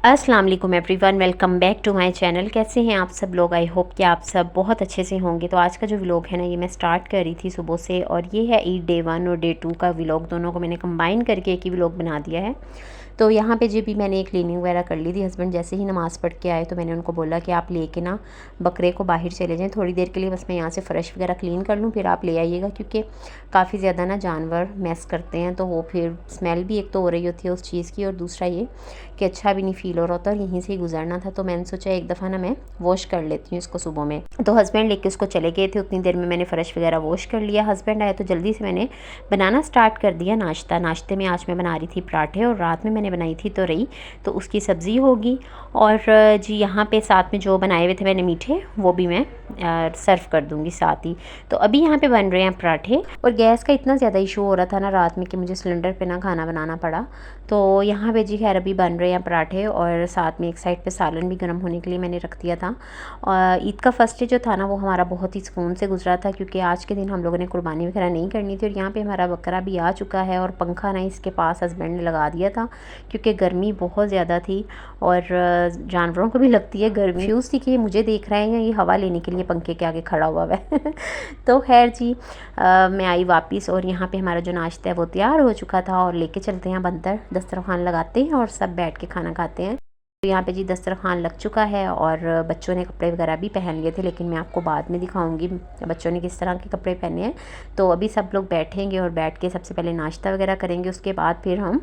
अस्सलाम वालेकुम everyone, welcome back to my channel. कैसे हैं आप सब लोग? आई होप कि आप सब बहुत अच्छे से होंगे। तो आज का जो व्लॉग है ना, ये मैं स्टार्ट कर रही थी सुबह से, और ये है ईद डे 1 और डे 2 का व्लॉग। दोनों को मैंने कंबाइन करके एक ही व्लॉग बना दिया है। तो यहाँ पे जी भी मैंने एक क्लीनिंग वगैरह कर ली थी। हस्बैंड जैसे ही नमाज़ पढ़ के आए तो मैंने उनको बोला कि आप लेके ना बकरे को बाहर चले जाएं थोड़ी देर के लिए, बस मैं यहाँ से फ़र्श वगैरह क्लीन कर लूँ, फिर आप ले आइएगा, क्योंकि काफ़ी ज़्यादा ना जानवर मैस करते हैं, तो वो फिर स्मेल भी एक तो हो रही होती है उस चीज़ की, और दूसरा ये कि अच्छा भी नहीं फ़ील हो रहा होता, और यहीं से ही गुजरना था। तो मैंने सोचा एक दफ़ा ना मैं वॉश कर लेती हूँ इसको सुबह में। तो हस्बैंड लेके उसको चले गए थे, उतनी देर में मैंने फ़र्श वगैरह वॉश कर लिया। हस्बैंड आए तो जल्दी से मैंने बनाना स्टार्ट कर दिया नाश्ते में आज मैं बना रही थी पराठे, और रात में मैंने बनाई थी तो रही, तो उसकी सब्ज़ी होगी। और जी यहाँ पे साथ में जो बनाए हुए थे मैंने मीठे, वो भी मैं सर्व कर दूँगी साथ ही। तो अभी यहाँ पे बन रहे हैं पराठे, और गैस का इतना ज़्यादा इशू हो रहा था ना रात में कि मुझे सिलेंडर पे ना खाना बनाना पड़ा। तो यहाँ पे जी खैर अभी बन रहे हैं पराठे, और साथ में एक साइड पे सालन भी गर्म होने के लिए मैंने रख दिया था। और ईद का फर्स्ट डे जो था ना, वो हमारा बहुत ही सुकून से गुजरा था, क्योंकि आज के दिन हम लोगों ने कुर्बानी वगैरह नहीं करनी थी। और यहाँ पे हमारा बकरा भी आ चुका है, और पंखा ना इसके पास हस्बैंड ने लगा दिया था, क्योंकि गर्मी बहुत ज़्यादा थी, और जानवरों को भी लगती है गर्मी। फ्यूज़ थी कि ये मुझे देख रहे हैं, ये हवा लेने के लिए पंखे के आगे खड़ा हुआ है। तो खैर जी मैं आई वापस, और यहाँ पे हमारा जो नाश्ता है वो तैयार हो चुका था, और लेके चलते हैं बंदर, दस्तरखान लगाते हैं और सब बैठ के खाना खाते हैं। तो यहाँ पे जी दस्तरखान लग चुका है, और बच्चों ने कपड़े वगैरह भी पहन लिए थे, लेकिन मैं आपको बाद में दिखाऊंगी बच्चों ने किस तरह के कपड़े पहने हैं। तो अभी सब लोग बैठेंगे, और बैठ के सबसे पहले नाश्ता वगैरह करेंगे, उसके बाद फिर हम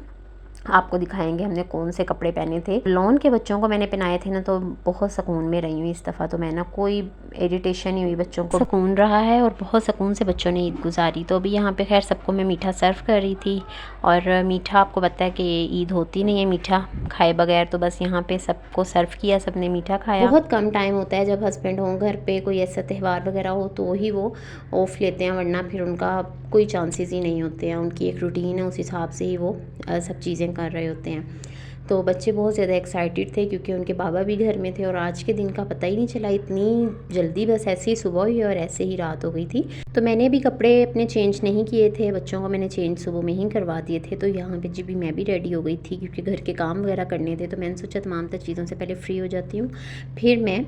आपको दिखाएंगे हमने कौन से कपड़े पहने थे। लॉन के बच्चों को मैंने पहनाए थे ना, तो बहुत सुकून में रही हूँ इस दफ़ा। तो मैं ना कोई इरिटेशन नहीं हुई, बच्चों को सुकून रहा है, और बहुत सुकून से बच्चों ने ईद गुजारी। तो अभी यहाँ पे खैर सबको मैं मीठा सर्व कर रही थी, और मीठा आपको पता है कि ईद होती नहीं है मीठा खाए बगैर, तो बस यहाँ पे सबको सर्व किया, सबने मीठा खाया। बहुत कम टाइम होता है जब हस्बैंड हो घर पे, कोई ऐसा त्यौहार वगैरह हो तो ही वो ऑफ लेते हैं, वरना फिर उनका कोई चांसेस ही नहीं होते हैं। उनकी एक रूटीन है, उस हिसाब से ही वो सब चीज़ें कर रहे होते हैं। तो बच्चे बहुत ज़्यादा एक्साइटेड थे, क्योंकि उनके बाबा भी घर में थे, और आज के दिन का पता ही नहीं चला, इतनी जल्दी बस ऐसे ही सुबह हुई और ऐसे ही रात हो गई थी। तो मैंने भी कपड़े अपने चेंज नहीं किए थे, बच्चों को मैंने चेंज सुबह में ही करवा दिए थे। तो यहाँ पे जी भी मैं भी रेडी हो गई थी, क्योंकि घर के काम वगैरह करने थे। तो मैंने सोचा तमाम तर चीज़ों से पहले फ्री हो जाती हूँ, फिर मैं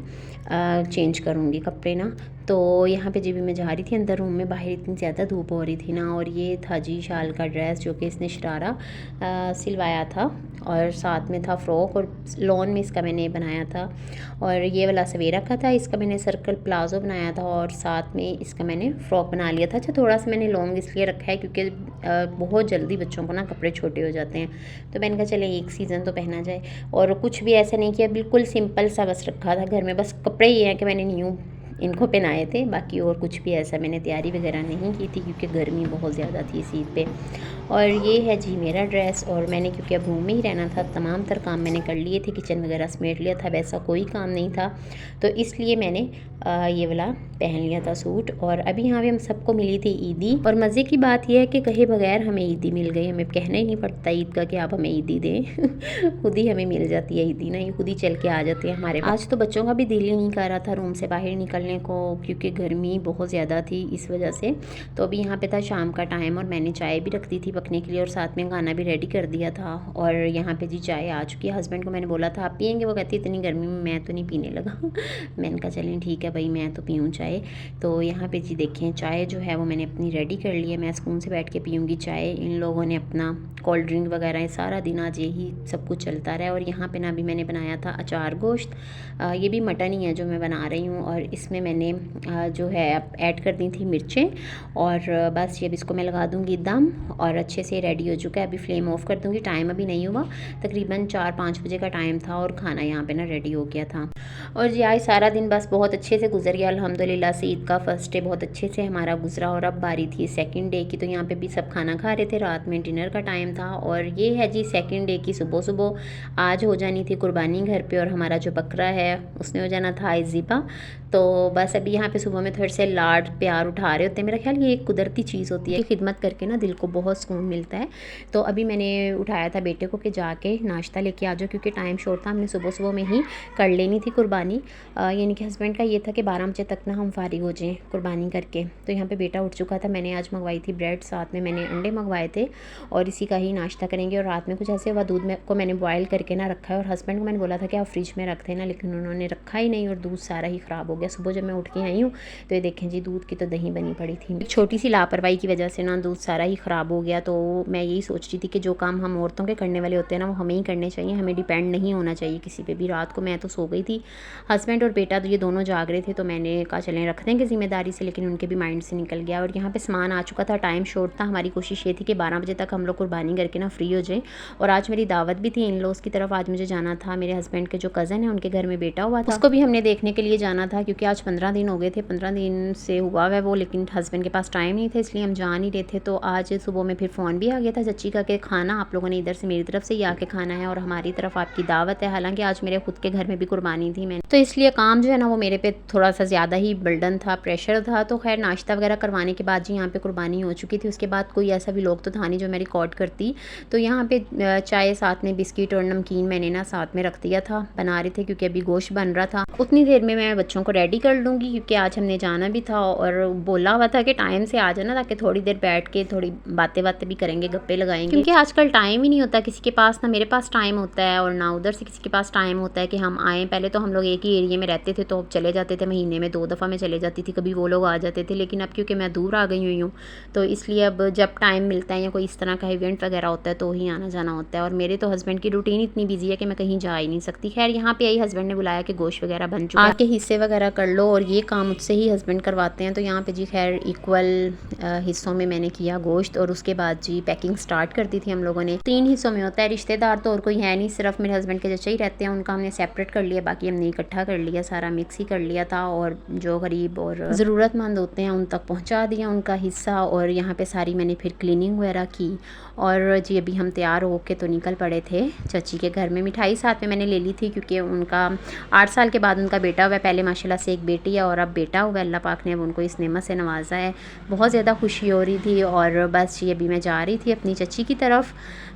चेंज करूँगी कपड़े ना। तो यहाँ पे जी भी मैं जा रही थी अंदर रूम में, बाहर इतनी ज़्यादा धूप हो रही थी ना। और ये था जी शाल का ड्रेस, जो कि इसने शरारा सिलवाया था, और साथ में था फ़्रॉक, और लॉन में इसका मैंने बनाया था। और ये वाला सवेरा का था, इसका मैंने सर्कल प्लाज़ो बनाया था, और साथ में इसका मैंने फ़्रॉक बना लिया था। अच्छा थोड़ा सा मैंने लॉन्ग इसलिए रखा है क्योंकि बहुत जल्दी बच्चों को ना कपड़े छोटे हो जाते हैं, तो मैंने कहा चले एक सीज़न तो पहना जाए। और कुछ भी ऐसा नहीं किया, बिल्कुल सिंपल सा बस रखा था घर में, बस कपड़े ये हैं कि मैंने न्यू इनको पहनाए थे, बाकी और कुछ भी ऐसा मैंने तैयारी वगैरह नहीं की थी, क्योंकि गर्मी बहुत ज़्यादा थी इस ईद पे। और ये है जी मेरा ड्रेस, और मैंने क्योंकि अब रूम में ही रहना था, तमाम तर काम मैंने कर लिए थे, किचन वगैरह समेट लिया था, वैसा कोई काम नहीं था, तो इसलिए मैंने ये वाला पहन लिया था सूट। और अभी यहाँ पे हम सबको मिली थी ईदी, और मज़े की बात यह है कि कहे बगैर हमें ईदी मिल गई, हमें कहना ही नहीं पड़ता ईद का कि आप हमें ईदी दें। खुद ही हमें मिल जाती है ईदी ना, ये खुद ही चल के आ जाती है हमारे पास। आज तो बच्चों का भी दिल ही नहीं कर रहा था रूम से बाहर निकलने को, क्योंकि गर्मी बहुत ज़्यादा थी इस वजह से। तो अभी यहाँ पे था शाम का टाइम, और मैंने चाय भी रख दी थी पकने के लिए, और साथ में खाना भी रेडी कर दिया था। और यहाँ पे जी चाय आ चुकी है। हस्बैंड को मैंने बोला था आप पियेंगे, वो कहती इतनी गर्मी में मैं तो नहीं पीने लगा। मैंने कहा चलें ठीक है भाई, मैं तो पीऊँ चाय। तो यहाँ पे जी देखें चाय जो है वो मैंने अपनी रेडी कर ली है, मैं सुकून से बैठ के पीऊँगी चाय। इन लोगों ने अपना कोल्ड ड्रिंक वगैरह सारा दिन आज यही सब कुछ चलता रहा। और यहाँ पे ना भी मैंने बनाया था अचार गोश्त, ये भी मटन ही है जो मैं बना रही हूँ, और इसमें मैंने जो है ऐड कर दी थी मिर्चें, और बस ये अब इसको मैं लगा दूँगी दम, और अच्छे से रेडी हो चुका है। अभी फ्लेम ऑफ कर दूँगी, टाइम अभी नहीं हुआ, तकरीबन 4-5 बजे का टाइम था, और खाना यहाँ पे ना रेडी हो गया था। और जी आज सारा दिन बस बहुत अच्छे से गुजर गया अल्हम्दुलिल्लाह से। ईद का फर्स्ट डे बहुत अच्छे से हमारा गुजरा, और अब बारी थी सेकंड डे की। तो यहाँ पे भी सब खाना खा रहे थे, रात में डिनर का टाइम था। और ये है जी सेकंड डे की सुबह सुबह आज हो जानी थी कुर्बानी घर पे, और हमारा जो बकरा है उसने हो जाना था आज ज़िबा। तो बस अभी यहाँ पे सुबह में थोड़े से लाड प्यार उठा रहे होते हैं। मेरा ख्याल ये एक कुदरती चीज़ होती है, खिदमत करके ना दिल को बहुत सुकून मिलता है। तो अभी मैंने उठाया था बेटे को कि जाके नाश्ता लेके आ जाओ, क्योंकि टाइम शॉर्ट था, हमने सुबह सुबह में ही कर लेनी थी कुर्बानी। यानी कि हस्बैंड का ये था कि 12 बजे तक ना हम फारिग हो जाएँ कुर्बानी करके। तो यहाँ पर बेटा उठ चुका था। मैंने आज मंगवाई थी ब्रेड, साथ में मैंने अंडे मंगवाए थे और इसी का ही नाश्ता करेंगे। और रात में कुछ ऐसे हुआ, दूध में को मैंने बॉयल करके ना रखा है और हस्बैंड को मैंने बोला था कि आप फ्रिज में रख देना, लेकिन उन्होंने रखा ही नहीं और दूध सारा ही ख़राब हो गया। सुबह जब मैं उठ के आई हूँ तो ये देखें जी, दूध की तो दही बनी पड़ी थी। एक छोटी सी लापरवाही की वजह से ना दूध सारा ही ख़राब हो गया। तो मैं यही सोच रही थी कि जो काम हम औरतों के करने वाले होते हैं ना, वो हमें ही करने चाहिए, हमें डिपेंड नहीं होना चाहिए किसी पे भी। रात को मैं तो सो गई थी, हस्बैंड और बेटा तो ये दोनों जाग रहे थे, तो मैंने कहा चलें रख देंगे ज़िम्मेदारी से, लेकिन उनके भी माइंड से निकल गया। और यहाँ पर सामान आ चुका था, टाइम शॉर्ट था। हमारी कोशिश ये थी कि 12 बजे तक हम लोग कुर्बानी करके ना फ्री हो जाएँ। और आज मेरी दावत भी थी इन लॉज की तरफ, आज मुझे जाना था। मेरे हस्बैंड के जो कज़न है उनके घर में बेटा हुआ था, उसको भी हमने देखने के लिए जाना था, क्योंकि आज 15 दिन हो गए थे, 15 दिन से हुआ है वो, लेकिन हस्बैंड के पास टाइम नहीं था, इसलिए हम जा नहीं रहे थे। तो आज सुबह में फिर फ़ोन भी आ गया था चच्ची का कि खाना आप लोगों ने इधर से मेरी तरफ से ही आके खाना है और हमारी तरफ आपकी दावत है। हालांकि आज मेरे खुद के घर में भी कुर्बानी थी मैंने, तो इसलिए काम जो है ना वो मेरे पे थोड़ा सा ज़्यादा ही बर्डन था, प्रेशर था। तो खैर नाश्ता वगैरह करवाने के बाद जी यहाँ पे कुर्बानी हो चुकी थी। उसके बाद कोई ऐसा व्लॉग तो था नहीं जो मैं रिकॉर्ड करती। तो यहाँ पे चाय साथ में बिस्किट और नमकीन मैंने ना साथ में रख दिया था, बना रहे थे क्योंकि अभी गोश्त बन रहा था। उतनी देर में मैं बच्चों को रेडी कर लूँगी, क्योंकि आज हमने जाना भी था और बोला हुआ था कि टाइम से आ जाना, ताकि थोड़ी देर बैठ के थोड़ी बातें भी करेंगे, गप्पे लगाएंगे, क्योंकि आजकल टाइम ही नहीं होता किसी के पास, ना मेरे पास टाइम होता है और ना उधर से किसी के पास टाइम होता है कि हम आएँ। पहले तो हम लोग एक ही एरिया में रहते थे, तो चले जाते थे, महीने में 2 दफ़ा मैं चले जाती थी, कभी वो लोग आ जाते थे। लेकिन अब क्योंकि मैं दूर आ गई हुई हूँ, तो इसलिए अब जब टाइम मिलता है या कोई इस तरह का इवेंट वगैरह होता है तो ही आना जाना होता है। और मेरे तो हस्बैंड की रूटीन इतनी बिजी है कि मैं कहीं जा ही नहीं सकती। खैर यहाँ पे आई, हस्बैंड ने बुलाया कि गोश्त वगैरह बन चुका है, आके हिस्से वगैरह कर लो, और ये काम मुझसे ही हस्बैंड करवाते हैं। तो यहाँ पे जी खैर इक्वल हिस्सों में मैंने किया गोश्त, और उसके बाद जी पैकिंग स्टार्ट कर दी थी हम लोगों ने। 3 हिस्सों में होता है, रिश्तेदार तो और कोई है नहीं, सिर्फ मेरे हस्बैंड के चचा ही रहते हैं, उनका हमने सेपरेट कर लिया, बाकी हमने इकट्ठा कर लिया, सारा मिक्स ही कर लिया था। और जो गरीब और ज़रूरतमंद होते हैं उन तक पहुँचा दिया उनका हिस्सा। और यहाँ पे सारी मैंने फिर क्लीनिंग वगैरह की। और जी अभी हम तैयार होके तो निकल पड़े थे चाची के घर में। मिठाई साथ में मैंने ले ली थी, क्योंकि उनका 8 साल के बाद उनका बेटा हुआ है। पहले माशाल्लाह से एक बेटी है और अब बेटा हुआ है, अल्लाह पाक ने अब उनको इस नेमत से नवाजा है। बहुत ज़्यादा खुशी हो रही थी। और बस जी अभी मैं जा रही थी अपनी चाची की तरफ,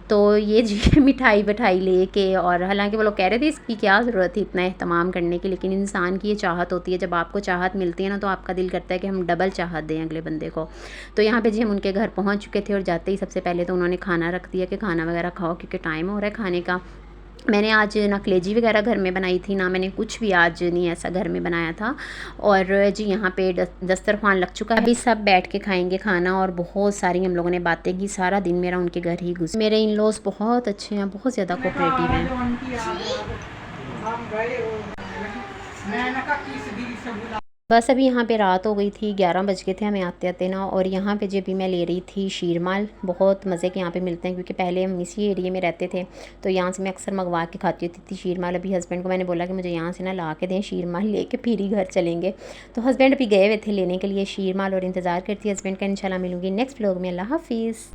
तो ये जी मिठाई विठाई लेके, और हालांकि वो लोग कह रहे थे इसकी क्या ज़रूरत थी इतना एहतमाम करने की, लेकिन इंसान की ये चाहत होती है, जब आपको चाहत मिलती है ना तो आपका दिल करता है कि हम डबल चाहत दें अगले बंदे को। तो यहाँ पे जी हम उनके घर पहुँच चुके थे, और जाते ही सबसे पहले तो उन्होंने खाना रख दिया कि खाना वगैरह खाओ, क्योंकि टाइम हो रहा है खाने का। मैंने आज ना कलेजी वगैरह घर में बनाई थी, ना मैंने कुछ भी आज नहीं ऐसा घर में बनाया था। और जी यहाँ पे दस्तरखान लग चुका है, अभी सब बैठ के खाएंगे खाना। और बहुत सारी हम लोगों ने बातें की, सारा दिन मेरा उनके घर ही गुजरा। मेरे इन लॉज बहुत अच्छे हैं, बहुत ज़्यादा कोऑपरेटिव हैं। बस अभी यहाँ पे रात हो गई थी, 11 बज गए थे हमें आते आते ना। और यहाँ पे जब भी मैं ले रही थी शीरमाल, बहुत मज़े के यहाँ पे मिलते हैं, क्योंकि पहले हम इसी एरिया में रहते थे, तो यहाँ से मैं अक्सर मंगवा के खाती होती थी शीरमाल। अभी हस्बैंड को मैंने बोला कि मुझे यहाँ से ना ला के दें शीरमाल, लेके फिर ही घर चलेंगे। तो हस्बैंड अभी गए हुए थे लेने के लिए शीरमाल, और इंतज़ार करती है हस्बैंड का। इंशाल्लाह मिलूँगी नेक्स्ट व्लॉग में। अल्लाह हाफिज़।